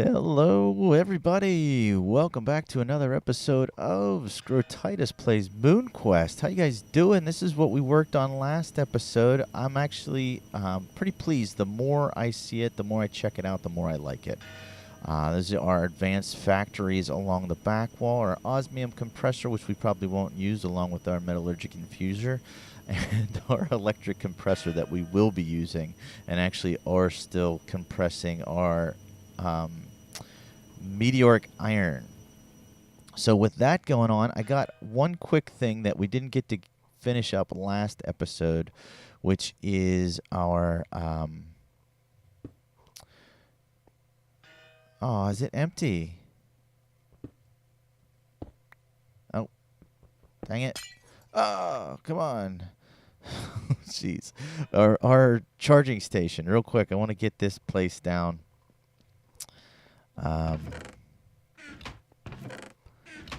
Hello, everybody. Welcome back to another episode of Scrotitis Plays MoonQuest. How you guys doing? This is what we worked on last episode. I'm actually pretty pleased. The more I see it, the more I check it out, the more I like it. These are our advanced factories along the back wall, our osmium compressor, which we probably won't use, along with our metallurgic infuser, and our electric compressor that we will be using, and actually are still compressing our meteoric iron. So with that going on, I got one quick thing that we didn't get to finish up last episode, which is our oh, is it empty? Oh, dang it. Oh, come on. Jeez. Our charging station, real quick. I want to get this place down.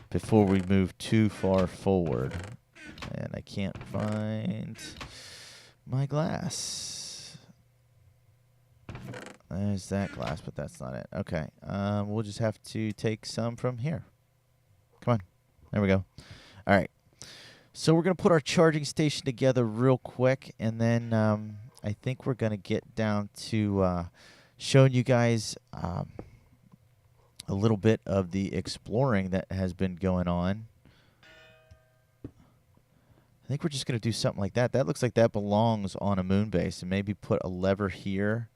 Before we move too far forward. And I can't find my glass. There's that glass, but that's not it. Okay. We'll just have to take some from here. Come on. There we go. All right. So we're going to put our charging station together real quick, and then I think we're going to get down to showing you guys a little bit of the exploring that has been going on. I think we're just going to do something like that. That looks like that belongs on a moon base, and maybe put a lever here.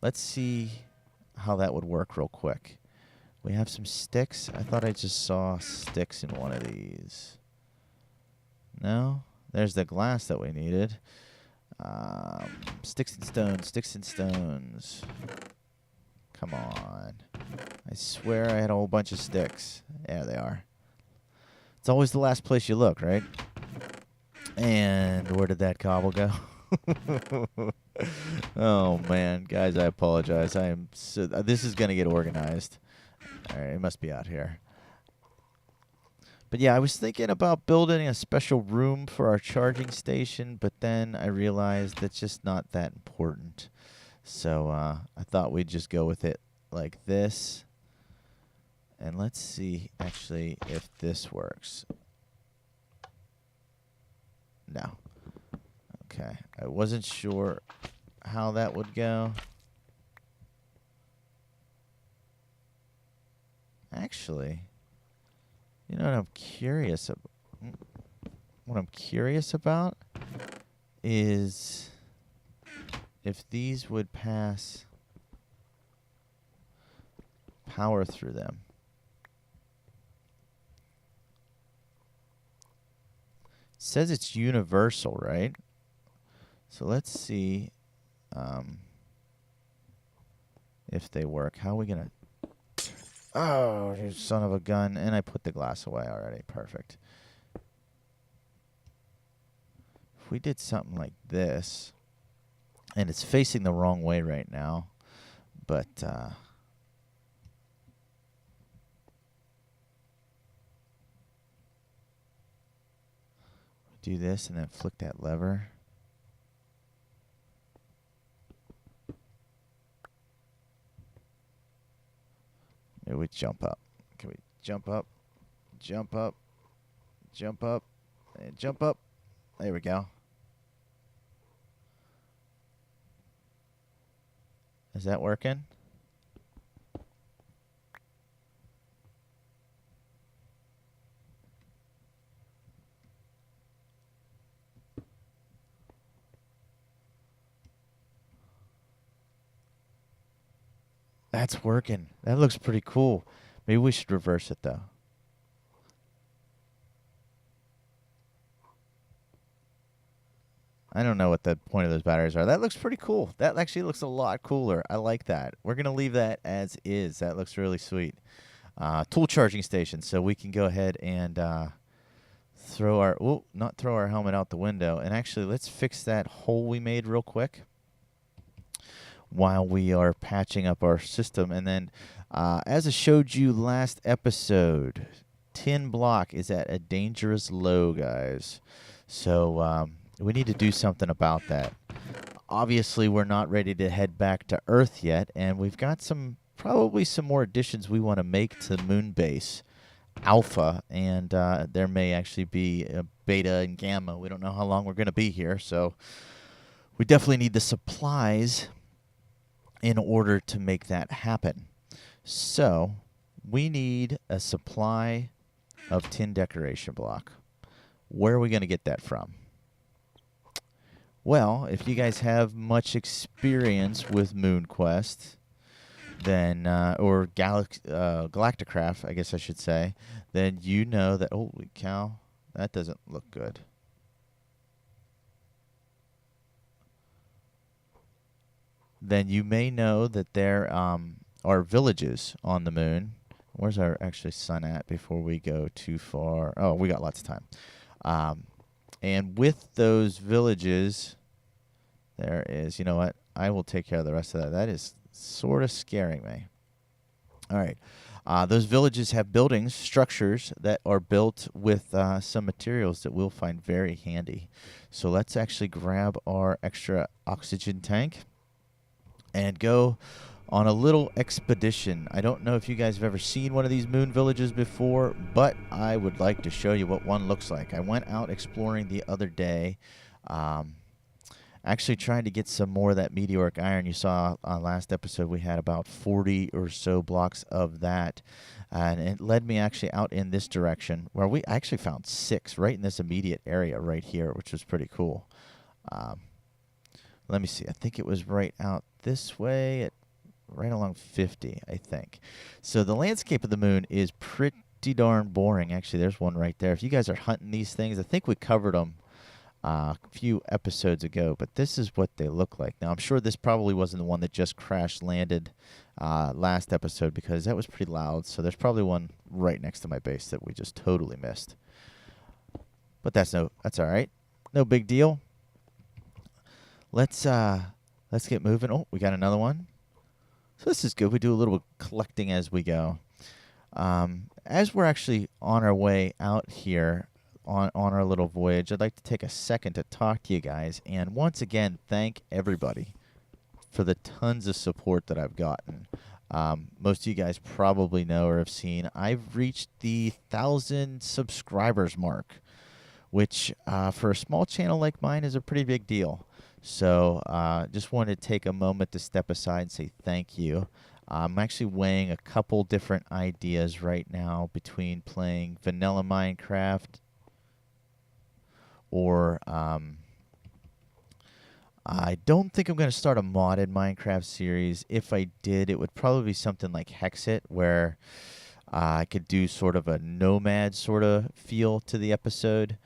Let's see how that would work real quick. We have some sticks. I thought I just saw sticks in one of these. No? There's the glass that we needed. Sticks and stones, sticks and stones. Come on. I swear I had a whole bunch of sticks. There they are. It's always the last place you look, right? And where did that cobble go? Oh, man. Guys, I apologize. I am so this is going to get organized. All right, it must be out here. But yeah, I was thinking about building a special room for our charging station, but then I realized that's just not that important. So I thought we'd just go with it like this. And let's see, actually, if this works. No. Okay. I wasn't sure how that would go. Actually, you know what I'm curious about? What I'm curious about is if these would pass power through them. It says it's universal, right? So let's see if they work. How are we going to... Oh, you son of a gun. And I put the glass away already. Perfect. If we did something like this... And it's facing the wrong way right now. But do this and then flick that lever. Maybe we jump up. Can we jump up? Jump up. Jump up. And jump up. There we go. Is that working? That's working. That looks pretty cool. Maybe we should reverse it, though. I don't know what the point of those batteries are. That looks pretty cool. That actually looks a lot cooler. I like that. We're going to leave that as is. That looks really sweet. Tool charging station. So we can go ahead and throw our... Oh, not throw our helmet out the window. And actually, let's fix that hole we made real quick while we are patching up our system. And then, as I showed you last episode, tin block is at a dangerous low, guys. So... we need to do something about that. obviously we're not ready to head back to Earth yet, and we've got probably some more additions we want to make to Moon Base Alpha, and there may actually be a beta and gamma. We don't know how long we're going to be here, so we definitely need the supplies in order to make that happen. So we need a supply of tin decoration block. Where are we going to get that from? Well, if you guys have much experience with MoonQuest, then or Galacticraft, I guess I should say, then you know that. Holy cow, that doesn't look good. Then you may know that there are villages on the moon. Where's our actually sun at before we go too far? Oh, we got lots of time. And with those villages, there is, you know what? I will take care of the rest of that. That is sort of scaring me. All right. Those villages have buildings, structures that are built with some materials that we'll find very handy. So let's actually grab our extra oxygen tank and go on a little expedition. I don't know if you guys have ever seen one of these moon villages before, but I would like to show you what one looks like. I went out exploring the other day, actually trying to get some more of that meteoric iron. You saw last episode we had about 40 or so blocks of that, and it led me actually out in this direction where we actually found 6 right in this immediate area right here, which was pretty cool. Let me see. I think it was right out this way, right along 50, I think. So the landscape of the moon is pretty darn boring. Actually, there's one right there. If you guys are hunting these things, I think we covered them a few episodes ago, but this is what they look like. Now, I'm sure this probably wasn't the one that just crash landed last episode because that was pretty loud, so there's probably one right next to my base that we just totally missed. But that's all right. No big deal. Let's get moving. Oh, we got another one. So this is good. We do a little collecting as we go. As we're actually on our way out here on our little voyage, I'd like to take a second to talk to you guys and once again thank everybody for the tons of support that I've gotten. Most of you guys probably know or have seen I've reached the 1,000 subscribers mark, which for a small channel like mine is a pretty big deal. So just wanted to take a moment to step aside and say thank you. I'm actually weighing a couple different ideas right now between playing vanilla Minecraft or I don't think I'm going to start a modded Minecraft series. If I did, it would probably be something like Hexit, where I could do sort of a nomad sort of feel to the episode.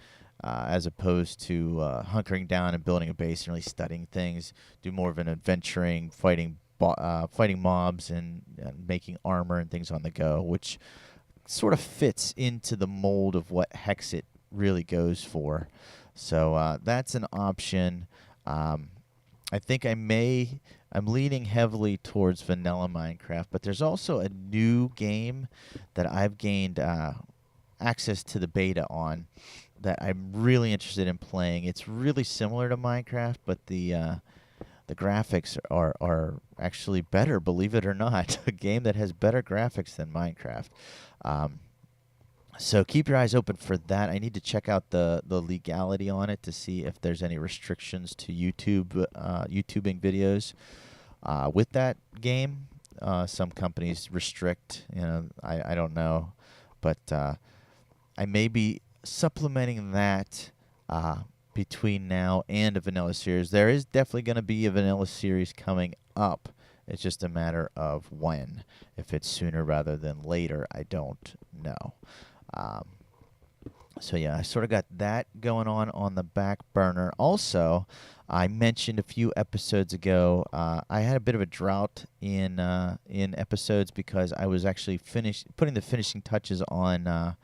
As opposed to hunkering down and building a base and really studying things, do more of an adventuring, fighting mobs and making armor and things on the go, which sort of fits into the mold of what Hexit really goes for. So that's an option. I think I'm leaning heavily towards vanilla Minecraft, but there's also a new game that I've gained access to the beta on that I'm really interested in playing. It's really similar to Minecraft, but the graphics are actually better, believe it or not. A game that has better graphics than Minecraft. So keep your eyes open for that. I need to check out the legality on it to see if there's any restrictions to YouTubing videos with that game. Some companies restrict, I don't know, but I may be supplementing that between now and a vanilla series. There is definitely going to be a vanilla series coming up. It's just a matter of when. If it's sooner rather than later, I don't know. So yeah, I sort of got that going on the back burner. Also, I mentioned a few episodes ago, I had a bit of a drought in episodes because I was actually putting the finishing touches on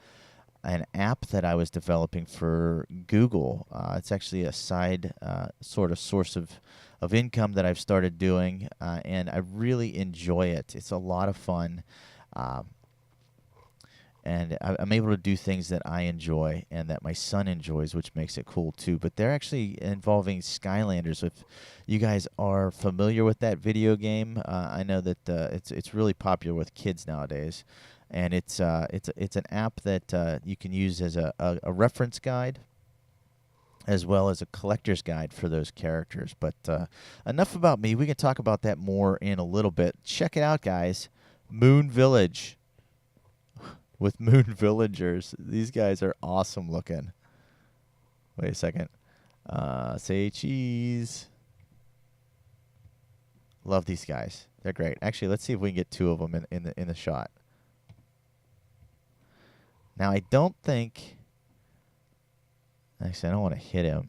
an app that I was developing for Google. It's actually a side sort of source of income that I've started doing, and I really enjoy it. It's a lot of fun. and I'm able to do things that I enjoy and that my son enjoys, which makes it cool too. But they're actually involving Skylanders. If you guys are familiar with that video game, I know that it's really popular with kids nowadays, and it's an app that you can use as a reference guide, as well as a collector's guide for those characters. But enough about me. We can talk about that more in a little bit. Check it out, guys. Moon Village with Moon Villagers. These guys are awesome looking. Wait a second. Say cheese. Love these guys. They're great. Actually, let's see if we can get two of them in the shot. Now, I don't think... Actually, I don't want to hit him.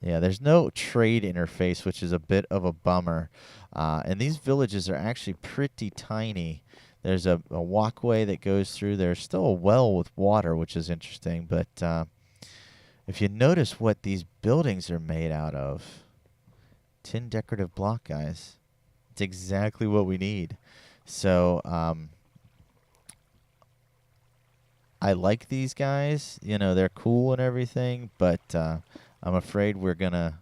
Yeah, there's no trade interface, which is a bit of a bummer. And these villages are actually pretty tiny. There's a walkway that goes through. There's still a well with water, which is interesting. But if you notice what these buildings are made out of, tin decorative block, guys. It's exactly what we need. So I like these guys. You know, they're cool and everything, but I'm afraid we're gonna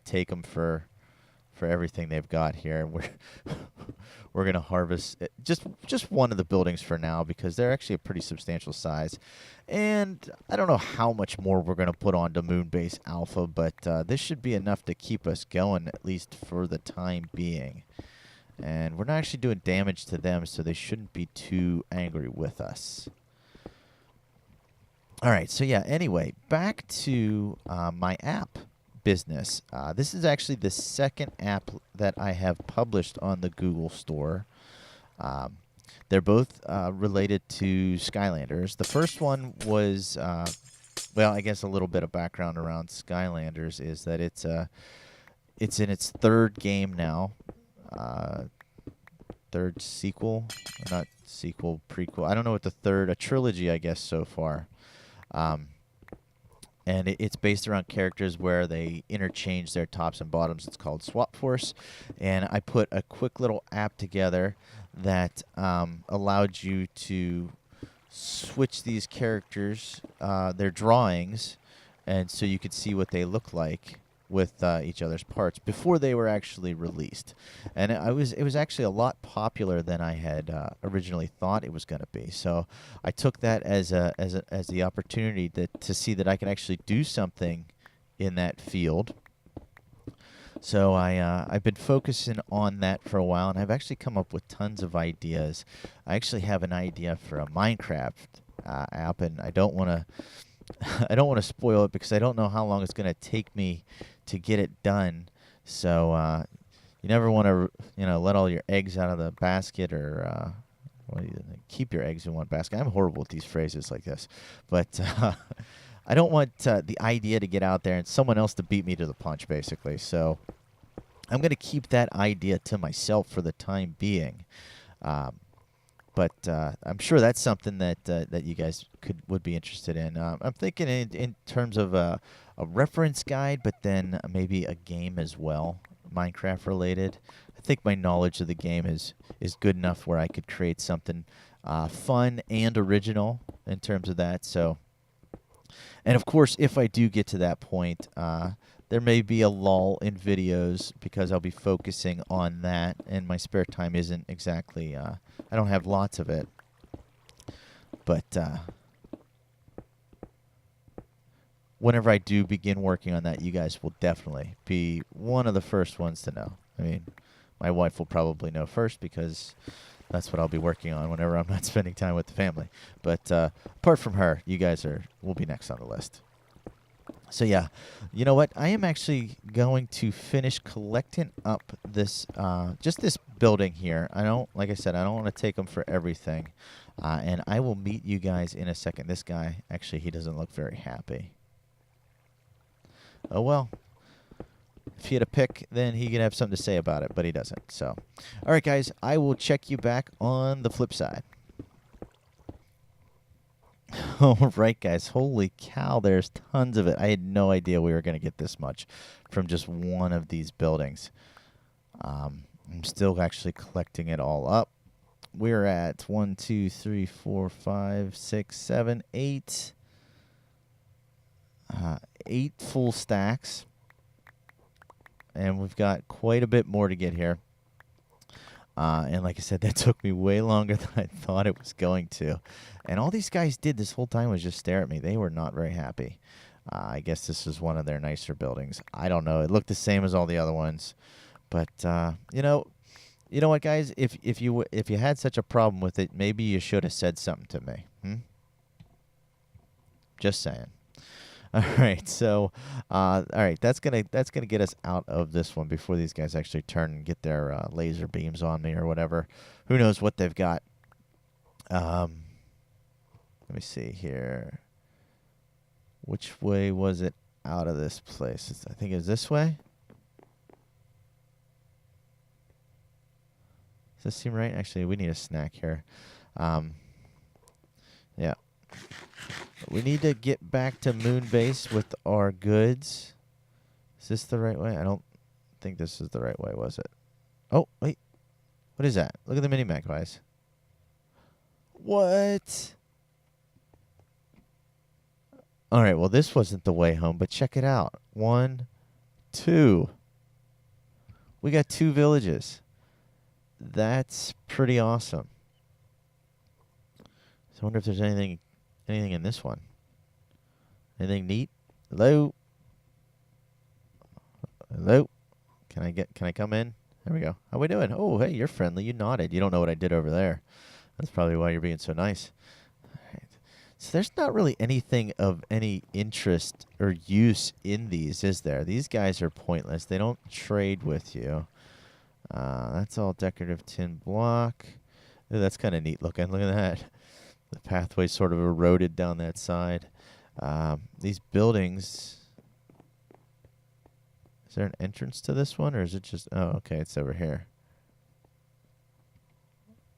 take them for everything they've got here, and we're gonna harvest just one of the buildings for now, because they're actually a pretty substantial size. And I don't know how much more we're gonna put onto Moonbase Alpha, but this should be enough to keep us going, at least for the time being. And we're not actually doing damage to them, so they shouldn't be too angry with us. All right, so yeah, anyway, back to my app business. This is actually the second app that I have published on the Google Store. They're both related to Skylanders. The first one was, well, I guess a little bit of background around Skylanders is that it's in its third game now. Third sequel, not sequel, prequel. I don't know what the third, a trilogy, I guess, so far. And it's based around characters where they interchange their tops and bottoms. It's called Swap Force. And I put a quick little app together that allowed you to switch these characters, their drawings, and so you could see what they look like with each other's parts before they were actually released. And it was actually a lot popular than I had originally thought it was going to be. So I took that as the opportunity to see that I could actually do something in that field. So I've been focusing on that for a while, and I've actually come up with tons of ideas. I actually have an idea for a Minecraft app, and I don't want to spoil it because I don't know how long it's going to take me to get it done. So you never want to, let all your eggs out of the basket, or keep your eggs in one basket. I'm horrible with these phrases like this, but I don't want the idea to get out there and someone else to beat me to the punch, basically. So I'm going to keep that idea to myself for the time being. But I'm sure that's something that you guys would be interested in. I'm thinking in terms of a reference guide, but then maybe a game as well, Minecraft related. I think my knowledge of the game is good enough where I could create something fun and original in terms of that. So, and of course, if I do get to that point, there may be a lull in videos because I'll be focusing on that, and my spare time isn't exactly, I don't have lots of it. But whenever I do begin working on that, you guys will definitely be one of the first ones to know. I mean, my wife will probably know first because that's what I'll be working on whenever I'm not spending time with the family. But apart from her, you guys will be next on the list. So yeah, you know what? I am actually going to finish collecting up this, just this building here. Like I said, I don't want to take them for everything. And I will meet you guys in a second. This guy, actually, he doesn't look very happy. Oh well. If he had a pick, then he could have something to say about it, but he doesn't. So, all right, guys, I will check you back on the flip side. All right, guys. Holy cow, there's tons of it. I had no idea we were going to get this much from just one of these buildings. I'm still actually collecting it all up. we're at 1, 2, 3, 4, 5, 6, 7, 8. 8 full stacks. And we've got quite a bit more to get here. And like I said, that took me way longer than I thought it was going to. And all these guys did this whole time was just stare at me. They were not very happy. I guess this is one of their nicer buildings. I don't know. It looked the same as all the other ones. But, you know what, guys? If you had such a problem with it, maybe you should have said something to me. Just saying. All right, so all right, that's gonna get us out of this one before these guys actually turn and get their laser beams on me or whatever. Who knows what they've got? Let me see here. Which way was it out of this place? I think it was this way. Does this seem right? Actually, we need a snack here. Yeah. We need to get back to Moon Base with our goods. Is this the right way? I don't think this is the right way, was it? Oh, wait. What is that? Look at the mini-map, guys. What? All right, well, this wasn't the way home, but check it out. 1, 2. We got 2 villages. That's pretty awesome. So I wonder if there's anything in this one. Anything neat? Hello? Hello? Can I come in? There we go. How we doing? Oh, hey, you're friendly. You nodded. You don't know what I did over there. That's probably why you're being so nice. All right. So there's not really anything of any interest or use in these, is there? These guys are pointless. They don't trade with you. That's all decorative tin block. Ooh, that's kind of neat looking. Look at that. The pathway sort of eroded down that side. These buildings. Is there an entrance to this one, or is it just... Oh, okay, it's over here.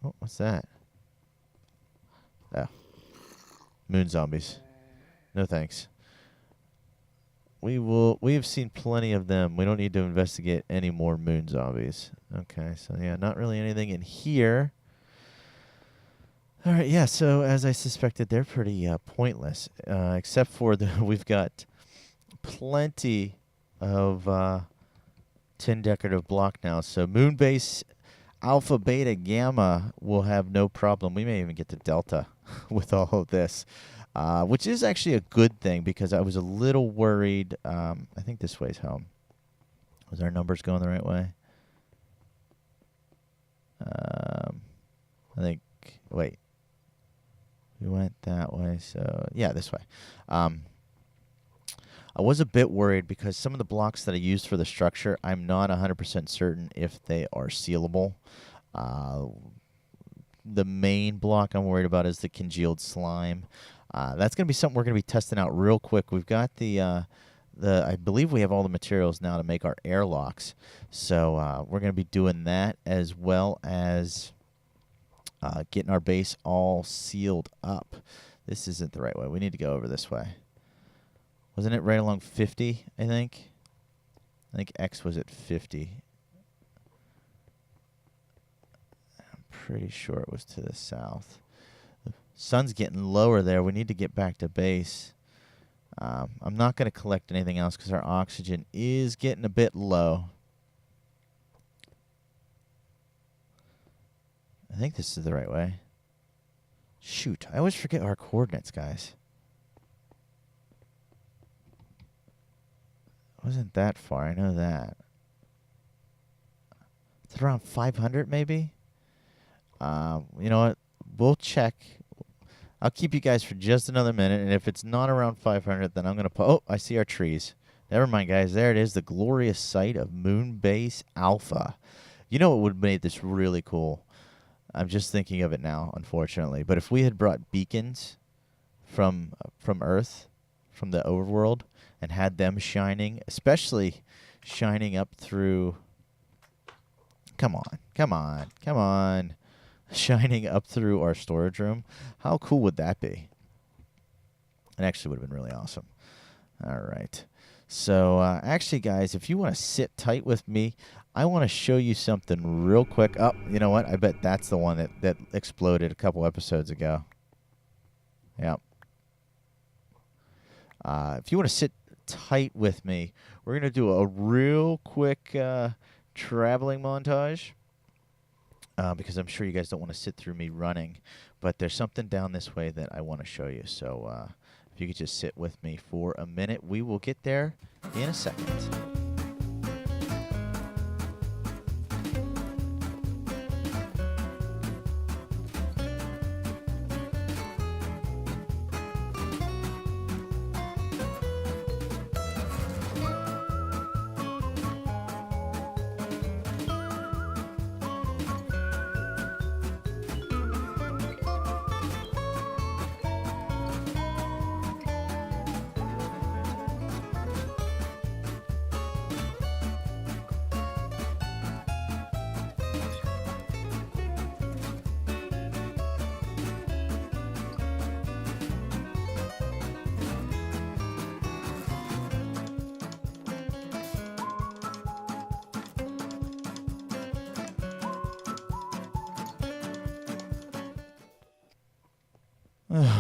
Oh, what's that? Oh. Moon zombies. No thanks. We have seen plenty of them. We don't need to investigate any more moon zombies. Okay, so yeah, not really anything in here. All right, yeah, so as I suspected, they're pretty pointless, except for we've got plenty of tin decorative block now. So Moonbase Alpha, Beta, Gamma will have no problem. We may even get to Delta with all of this, which is actually a good thing because I was a little worried. I think this way's home. Was our numbers going the right way? I think, wait. We went that way, so yeah, this way. I was a bit worried because some of the blocks that I used for the structure, I'm not 100% certain if they are sealable. The main block I'm worried about is the congealed slime. That's going to be something we're going to be testing out real quick. We've got I believe we have all the materials now to make our airlocks. So we're going to be doing that as well as getting our base all sealed up. This isn't the right way. We need to go over this way. Wasn't it right along 50, I think? I think X was at 50. I'm pretty sure it was to the south. The sun's getting lower there. We need to get back to base. I'm not going to collect anything else because our oxygen is getting a bit low. I think this is the right way. Shoot, I always forget our coordinates, guys. Wasn't that far, I know that. It's around 500 maybe? You know what? We'll check. I'll keep you guys for just another minute, and if it's not around 500, then I'm going to put... Oh, I see our trees. Never mind, guys. There it is, the glorious site of Moonbase Alpha. You know what would have made this really cool? I'm just thinking of it now, unfortunately. But if we had brought beacons from Earth, from the overworld, and had them shining, especially shining up through... Come on. Shining up through our storage room. How cool would that be? It actually would have been really awesome. All right. So actually, guys, if you want to sit tight with me, I want to show you something real quick. Oh, you know what? I bet that's the one that exploded a couple episodes ago. Yep. If you want to sit tight with me, we're going to do a real quick traveling montage because I'm sure you guys don't want to sit through me running. But there's something down this way that I want to show you. So if you could just sit with me for a minute, we will get there in a second.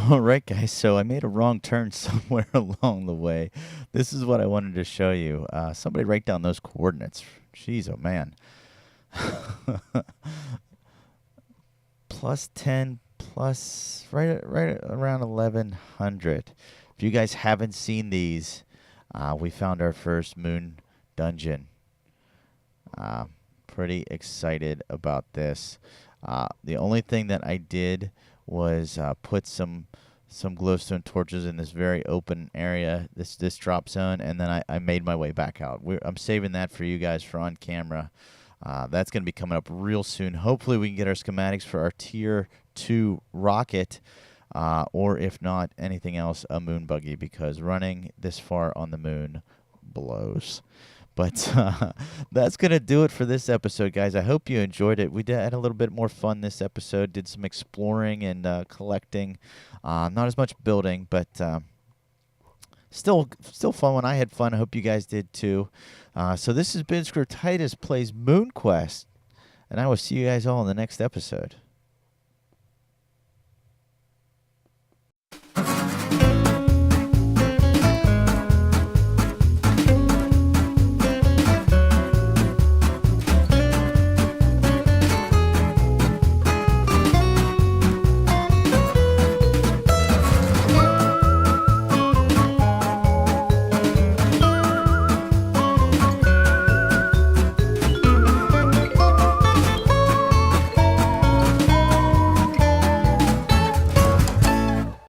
All right, guys. So I made a wrong turn somewhere along the way. This is what I wanted to show you. Somebody write down those coordinates. Jeez, oh man. Plus 10, plus right around 1100. If you guys haven't seen these, we found our first moon dungeon. Pretty excited about this. The only thing that I did was put some glowstone torches in this very open area, this drop zone, and then I made my way back out. I'm saving that for you guys for on camera. That's going to be coming up real soon. Hopefully we can get our schematics for our Tier 2 rocket, or if not, anything else, a moon buggy, because running this far on the moon blows. But that's going to do it for this episode, guys. I hope you enjoyed it. We had a little bit more fun this episode, did some exploring and collecting. Not as much building, but still fun when I had fun. I hope you guys did too. So this has been Scrotitus Plays MoonQuest, and I will see you guys all in the next episode.